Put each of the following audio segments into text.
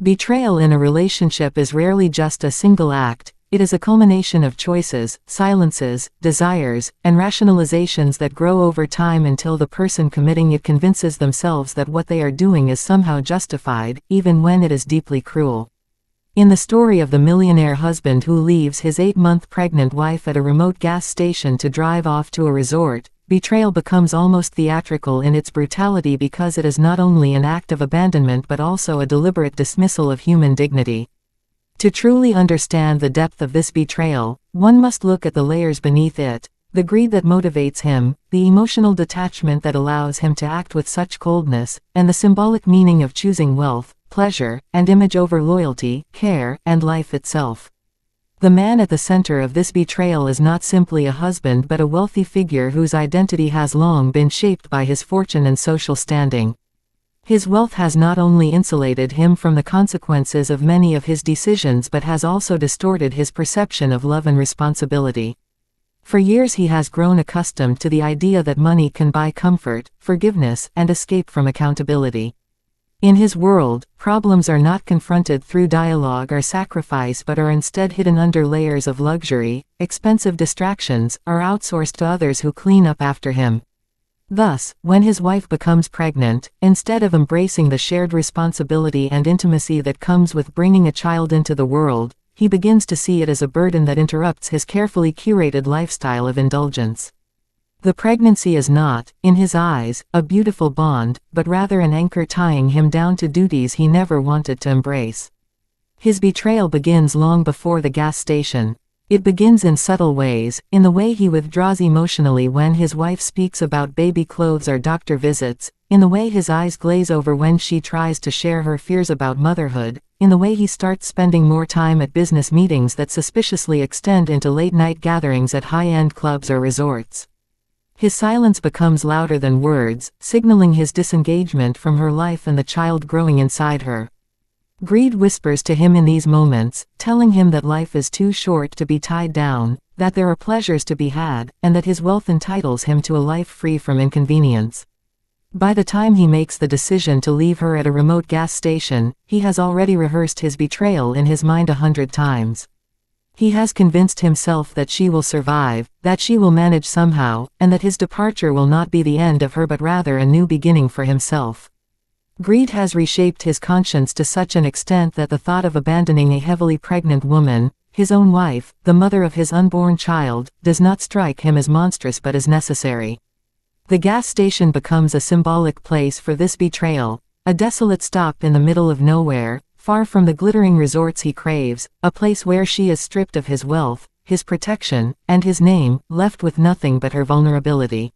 Betrayal in a relationship is rarely just a single act, it is a culmination of choices, silences, desires, and rationalizations that grow over time until the person committing it convinces themselves that what they are doing is somehow justified, even when it is deeply cruel. In the story of the millionaire husband who leaves his 8-month pregnant wife at a remote gas station to drive off to a resort, betrayal becomes almost theatrical in its brutality because it is not only an act of abandonment but also a deliberate dismissal of human dignity. To truly understand the depth of this betrayal, one must look at the layers beneath it: the greed that motivates him, the emotional detachment that allows him to act with such coldness, and the symbolic meaning of choosing wealth, pleasure, and image over loyalty, care, and life itself. The man at the center of this betrayal is not simply a husband but a wealthy figure whose identity has long been shaped by his fortune and social standing. His wealth has not only insulated him from the consequences of many of his decisions but has also distorted his perception of love and responsibility. For years he has grown accustomed to the idea that money can buy comfort, forgiveness, and escape from accountability. In his world, problems are not confronted through dialogue or sacrifice but are instead hidden under layers of luxury, expensive distractions, or outsourced to others who clean up after him. Thus, when his wife becomes pregnant, instead of embracing the shared responsibility and intimacy that comes with bringing a child into the world, he begins to see it as a burden that interrupts his carefully curated lifestyle of indulgence. The pregnancy is not, in his eyes, a beautiful bond, but rather an anchor tying him down to duties he never wanted to embrace. His betrayal begins long before the gas station. It begins in subtle ways, in the way he withdraws emotionally when his wife speaks about baby clothes or doctor visits, in the way his eyes glaze over when she tries to share her fears about motherhood, in the way he starts spending more time at business meetings that suspiciously extend into late-night gatherings at high-end clubs or resorts. His silence becomes louder than words, signaling his disengagement from her life and the child growing inside her. Greed whispers to him in these moments, telling him that life is too short to be tied down, that there are pleasures to be had, and that his wealth entitles him to a life free from inconvenience. By the time he makes the decision to leave her at a remote gas station, he has already rehearsed his betrayal in his mind 100 times. He has convinced himself that she will survive, that she will manage somehow, and that his departure will not be the end of her but rather a new beginning for himself. Greed has reshaped his conscience to such an extent that the thought of abandoning a heavily pregnant woman, his own wife, the mother of his unborn child, does not strike him as monstrous but as necessary. The gas station becomes a symbolic place for this betrayal, a desolate stop in the middle of nowhere, far from the glittering resorts he craves, a place where she is stripped of his wealth, his protection, and his name, left with nothing but her vulnerability.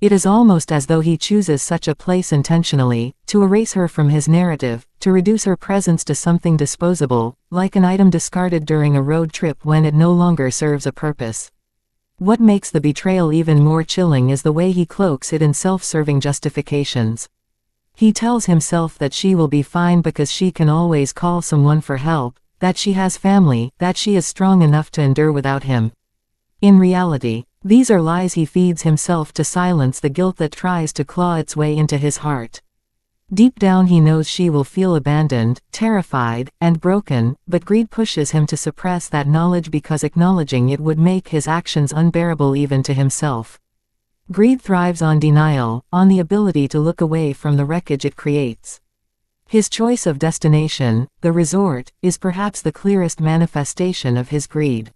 It is almost as though he chooses such a place intentionally, to erase her from his narrative, to reduce her presence to something disposable, like an item discarded during a road trip when it no longer serves a purpose. What makes the betrayal even more chilling is the way he cloaks it in self-serving justifications. He tells himself that she will be fine because she can always call someone for help, that she has family, that she is strong enough to endure without him. In reality, these are lies he feeds himself to silence the guilt that tries to claw its way into his heart. Deep down he knows she will feel abandoned, terrified, and broken, but greed pushes him to suppress that knowledge because acknowledging it would make his actions unbearable even to himself. Greed thrives on denial, on the ability to look away from the wreckage it creates. His choice of destination, the resort, is perhaps the clearest manifestation of his greed.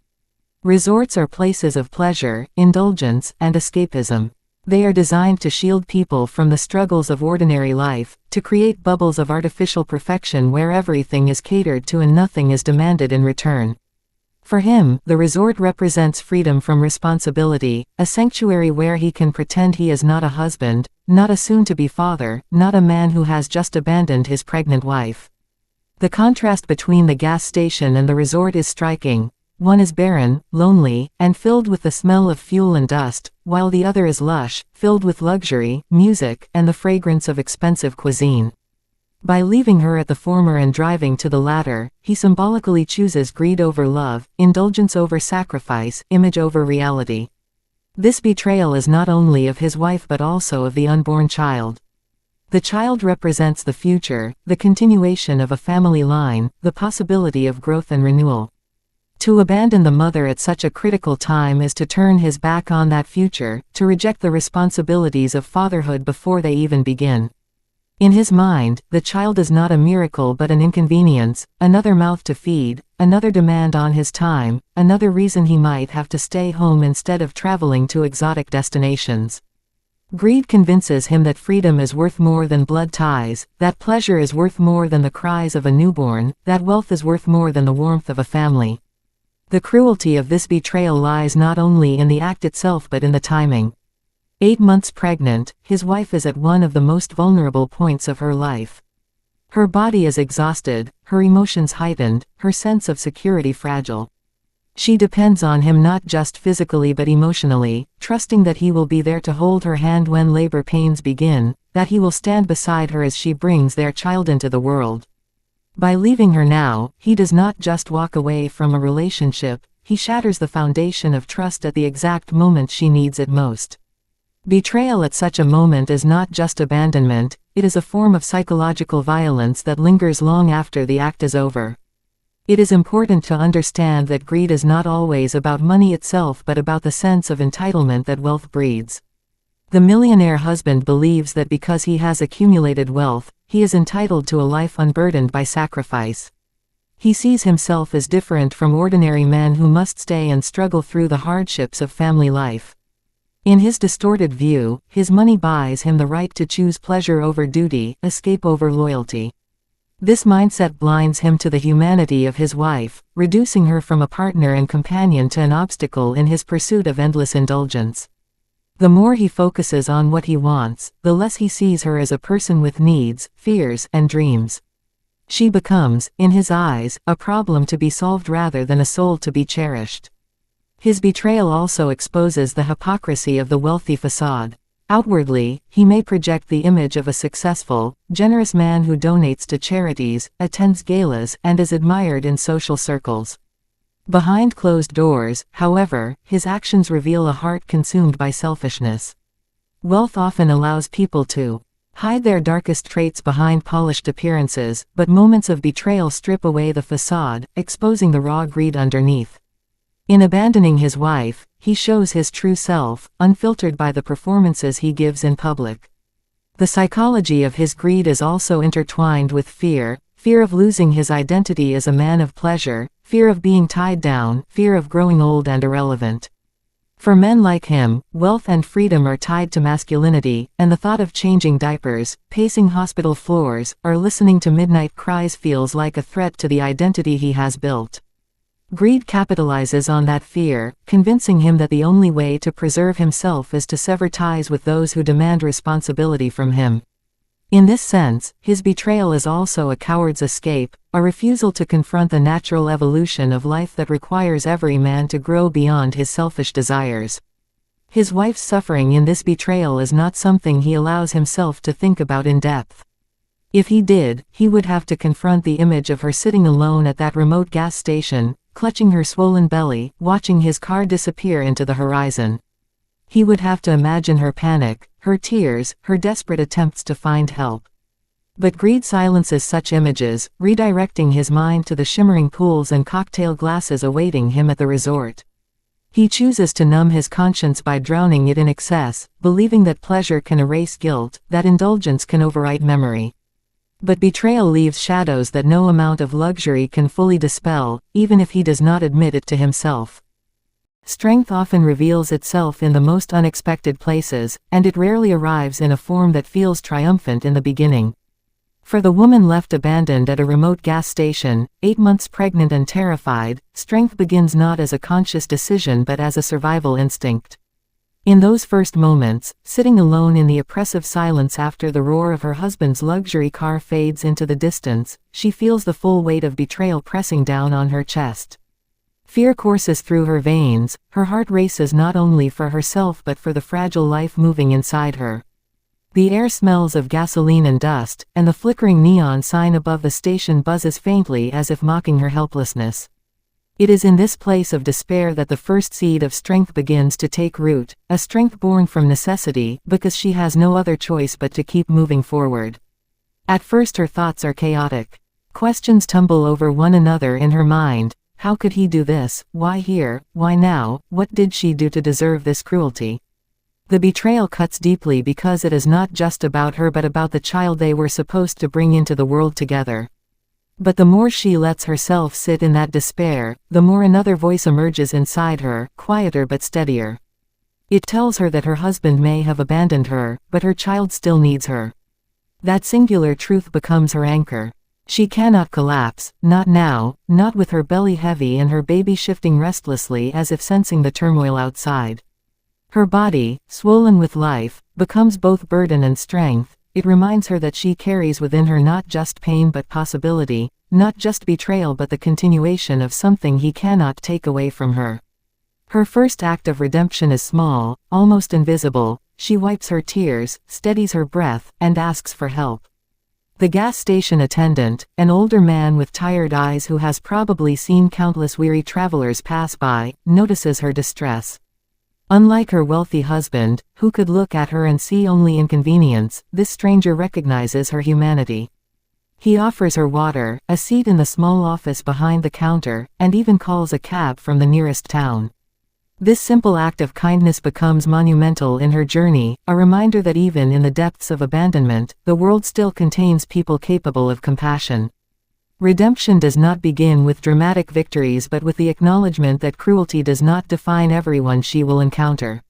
Resorts are places of pleasure, indulgence, and escapism. They are designed to shield people from the struggles of ordinary life, to create bubbles of artificial perfection where everything is catered to and nothing is demanded in return. For him, the resort represents freedom from responsibility, a sanctuary where he can pretend he is not a husband, not a soon-to-be father, not a man who has just abandoned his pregnant wife. The contrast between the gas station and the resort is striking. One is barren, lonely, and filled with the smell of fuel and dust, while the other is lush, filled with luxury, music, and the fragrance of expensive cuisine. By leaving her at the former and driving to the latter, he symbolically chooses greed over love, indulgence over sacrifice, image over reality. This betrayal is not only of his wife but also of the unborn child. The child represents the future, the continuation of a family line, the possibility of growth and renewal. To abandon the mother at such a critical time is to turn his back on that future, to reject the responsibilities of fatherhood before they even begin. In his mind, the child is not a miracle but an inconvenience, another mouth to feed, another demand on his time, another reason he might have to stay home instead of traveling to exotic destinations. Greed convinces him that freedom is worth more than blood ties, that pleasure is worth more than the cries of a newborn, that wealth is worth more than the warmth of a family. The cruelty of this betrayal lies not only in the act itself but in the timing. 8 months pregnant, his wife is at one of the most vulnerable points of her life. Her body is exhausted, her emotions heightened, her sense of security fragile. She depends on him not just physically but emotionally, trusting that he will be there to hold her hand when labor pains begin, that he will stand beside her as she brings their child into the world. By leaving her now, he does not just walk away from a relationship, he shatters the foundation of trust at the exact moment she needs it most. Betrayal at such a moment is not just abandonment, it is a form of psychological violence that lingers long after the act is over. It is important to understand that greed is not always about money itself but about the sense of entitlement that wealth breeds. The millionaire husband believes that because he has accumulated wealth, he is entitled to a life unburdened by sacrifice. He sees himself as different from ordinary men who must stay and struggle through the hardships of family life. In his distorted view, his money buys him the right to choose pleasure over duty, escape over loyalty. This mindset blinds him to the humanity of his wife, reducing her from a partner and companion to an obstacle in his pursuit of endless indulgence. The more he focuses on what he wants, the less he sees her as a person with needs, fears, and dreams. She becomes, in his eyes, a problem to be solved rather than a soul to be cherished. His betrayal also exposes the hypocrisy of the wealthy facade. Outwardly, he may project the image of a successful, generous man who donates to charities, attends galas, and is admired in social circles. Behind closed doors, however, his actions reveal a heart consumed by selfishness. Wealth often allows people to hide their darkest traits behind polished appearances, but moments of betrayal strip away the facade, exposing the raw greed underneath. In abandoning his wife, he shows his true self, unfiltered by the performances he gives in public. The psychology of his greed is also intertwined with fear of losing his identity as a man of pleasure, fear of being tied down, fear of growing old and irrelevant. For men like him, wealth and freedom are tied to masculinity, and the thought of changing diapers, pacing hospital floors, or listening to midnight cries feels like a threat to the identity he has built. Greed capitalizes on that fear, convincing him that the only way to preserve himself is to sever ties with those who demand responsibility from him. In this sense, his betrayal is also a coward's escape, a refusal to confront the natural evolution of life that requires every man to grow beyond his selfish desires. His wife's suffering in this betrayal is not something he allows himself to think about in depth. If he did, he would have to confront the image of her sitting alone at that remote gas station, clutching her swollen belly, watching his car disappear into the horizon. He would have to imagine her panic, her tears, her desperate attempts to find help. But greed silences such images, redirecting his mind to the shimmering pools and cocktail glasses awaiting him at the resort. He chooses to numb his conscience by drowning it in excess, believing that pleasure can erase guilt, that indulgence can overwrite memory. But betrayal leaves shadows that no amount of luxury can fully dispel, even if he does not admit it to himself. Strength often reveals itself in the most unexpected places, and it rarely arrives in a form that feels triumphant in the beginning. For the woman left abandoned at a remote gas station, 8 months pregnant and terrified, strength begins not as a conscious decision but as a survival instinct. In those first moments, sitting alone in the oppressive silence after the roar of her husband's luxury car fades into the distance, she feels the full weight of betrayal pressing down on her chest. Fear courses through her veins, her heart races not only for herself but for the fragile life moving inside her. The air smells of gasoline and dust, and the flickering neon sign above the station buzzes faintly as if mocking her helplessness. It is in this place of despair that the first seed of strength begins to take root, a strength born from necessity, because she has no other choice but to keep moving forward. At first her thoughts are chaotic. Questions tumble over one another in her mind. How could he do this? Why here? Why now? What did she do to deserve this cruelty? The betrayal cuts deeply because it is not just about her but about the child they were supposed to bring into the world together. But the more she lets herself sit in that despair, the more another voice emerges inside her, quieter but steadier. It tells her that her husband may have abandoned her, but her child still needs her. That singular truth becomes her anchor. She cannot collapse, not now, not with her belly heavy and her baby shifting restlessly as if sensing the turmoil outside. Her body, swollen with life, becomes both burden and strength. It reminds her that she carries within her not just pain but possibility, not just betrayal but the continuation of something he cannot take away from her. Her first act of redemption is small, almost invisible. She wipes her tears, steadies her breath, and asks for help. The gas station attendant, an older man with tired eyes who has probably seen countless weary travelers pass by, notices her distress. Unlike her wealthy husband, who could look at her and see only inconvenience, this stranger recognizes her humanity. He offers her water, a seat in the small office behind the counter, and even calls a cab from the nearest town. This simple act of kindness becomes monumental in her journey, a reminder that even in the depths of abandonment, the world still contains people capable of compassion. Redemption does not begin with dramatic victories but with the acknowledgement that cruelty does not define everyone she will encounter.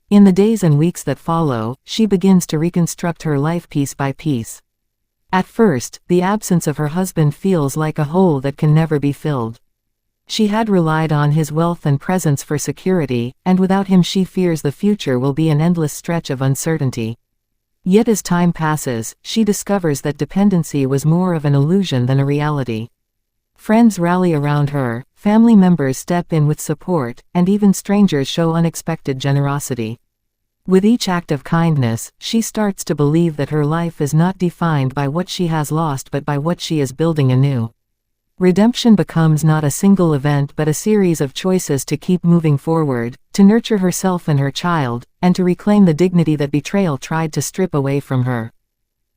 In the days and weeks that follow, she begins to reconstruct her life piece by piece. At first, the absence of her husband feels like a hole that can never be filled. She had relied on his wealth and presence for security, and without him she fears the future will be an endless stretch of uncertainty. Yet as time passes, she discovers that dependency was more of an illusion than a reality. Friends rally around her, family members step in with support, and even strangers show unexpected generosity. With each act of kindness, she starts to believe that her life is not defined by what she has lost but by what she is building anew. Redemption becomes not a single event but a series of choices to keep moving forward, to nurture herself and her child, and to reclaim the dignity that betrayal tried to strip away from her.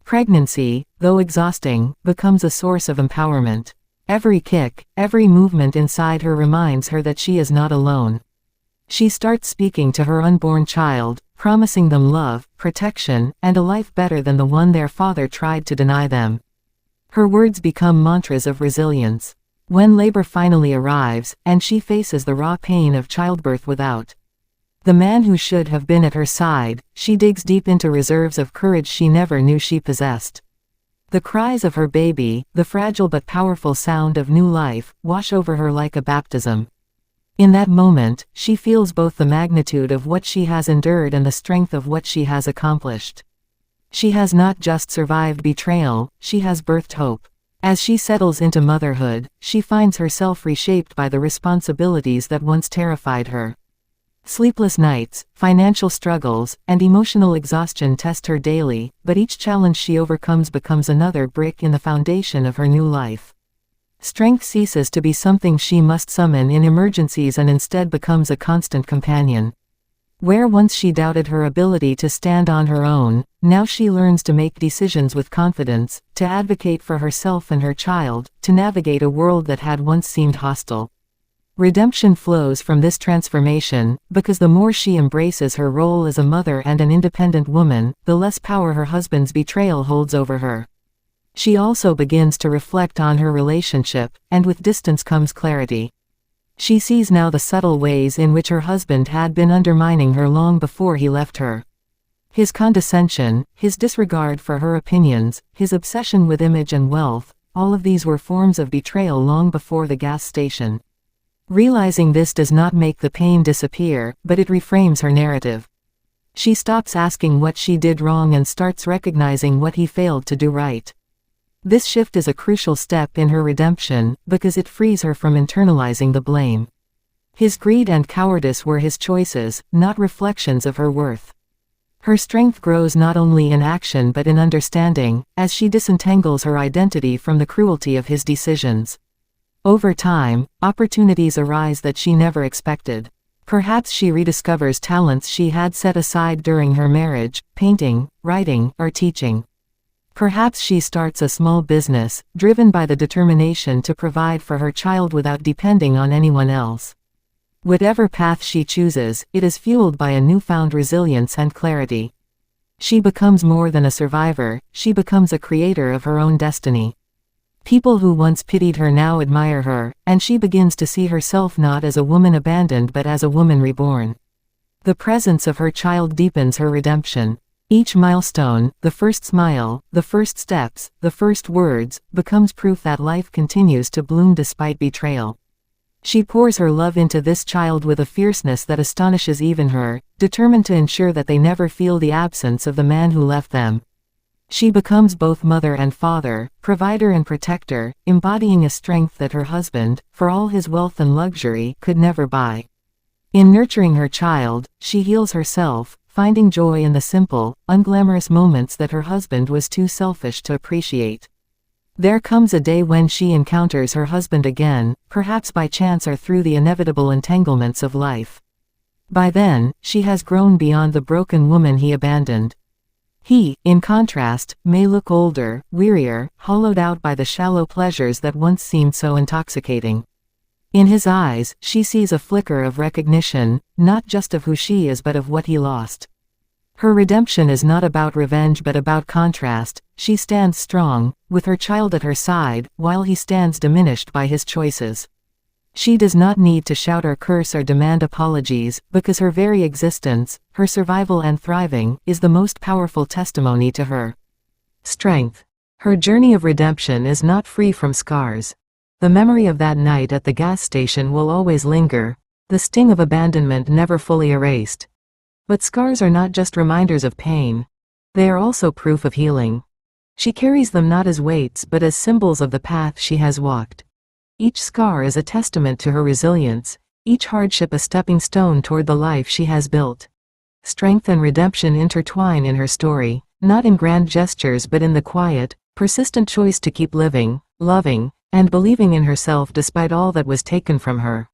Pregnancy, though exhausting, becomes a source of empowerment. Every kick, every movement inside her reminds her that she is not alone. She starts speaking to her unborn child, promising them love, protection, and a life better than the one their father tried to deny them. Her words become mantras of resilience. When labor finally arrives, and she faces the raw pain of childbirth without the man who should have been at her side, she digs deep into reserves of courage she never knew she possessed. The cries of her baby, the fragile but powerful sound of new life, wash over her like a baptism. In that moment, she feels both the magnitude of what she has endured and the strength of what she has accomplished. She has not just survived betrayal, she has birthed hope. As she settles into motherhood, she finds herself reshaped by the responsibilities that once terrified her. Sleepless nights, financial struggles, and emotional exhaustion test her daily, but each challenge she overcomes becomes another brick in the foundation of her new life. Strength ceases to be something she must summon in emergencies and instead becomes a constant companion. Where once she doubted her ability to stand on her own, now she learns to make decisions with confidence, to advocate for herself and her child, to navigate a world that had once seemed hostile. Redemption flows from this transformation, because the more she embraces her role as a mother and an independent woman, the less power her husband's betrayal holds over her. She also begins to reflect on her relationship, and with distance comes clarity. She sees now the subtle ways in which her husband had been undermining her long before he left her. His condescension, his disregard for her opinions, his obsession with image and wealth, all of these were forms of betrayal long before the gas station. Realizing this does not make the pain disappear, but it reframes her narrative. She stops asking what she did wrong and starts recognizing what he failed to do right. This shift is a crucial step in her redemption, because it frees her from internalizing the blame. His greed and cowardice were his choices, not reflections of her worth. Her strength grows not only in action but in understanding, as she disentangles her identity from the cruelty of his decisions. Over time, opportunities arise that she never expected. Perhaps she rediscovers talents she had set aside during her marriage, painting, writing, or teaching. Perhaps she starts a small business, driven by the determination to provide for her child without depending on anyone else. Whatever path she chooses, it is fueled by a newfound resilience and clarity. She becomes more than a survivor, she becomes a creator of her own destiny. People who once pitied her now admire her, and she begins to see herself not as a woman abandoned but as a woman reborn. The presence of her child deepens her redemption. Each milestone, the first smile, the first steps, the first words, becomes proof that life continues to bloom despite betrayal. She pours her love into this child with a fierceness that astonishes even her, determined to ensure that they never feel the absence of the man who left them. She becomes both mother and father, provider and protector, embodying a strength that her husband, for all his wealth and luxury, could never buy. In nurturing her child, she heals herself, finding joy in the simple, unglamorous moments that her husband was too selfish to appreciate. There comes a day when she encounters her husband again, perhaps by chance or through the inevitable entanglements of life. By then, she has grown beyond the broken woman he abandoned. He, in contrast, may look older, wearier, hollowed out by the shallow pleasures that once seemed so intoxicating. In his eyes, she sees a flicker of recognition, not just of who she is but of what he lost. Her redemption is not about revenge but about contrast. She stands strong, with her child at her side, while he stands diminished by his choices. She does not need to shout or curse or demand apologies, because her very existence, her survival and thriving, is the most powerful testimony to her strength. Her journey of redemption is not free from scars. The memory of that night at the gas station will always linger, the sting of abandonment never fully erased. But scars are not just reminders of pain. They are also proof of healing. She carries them not as weights but as symbols of the path she has walked. Each scar is a testament to her resilience, each hardship a stepping stone toward the life she has built. Strength and redemption intertwine in her story, not in grand gestures but in the quiet, persistent choice to keep living, loving, and believing in herself despite all that was taken from her.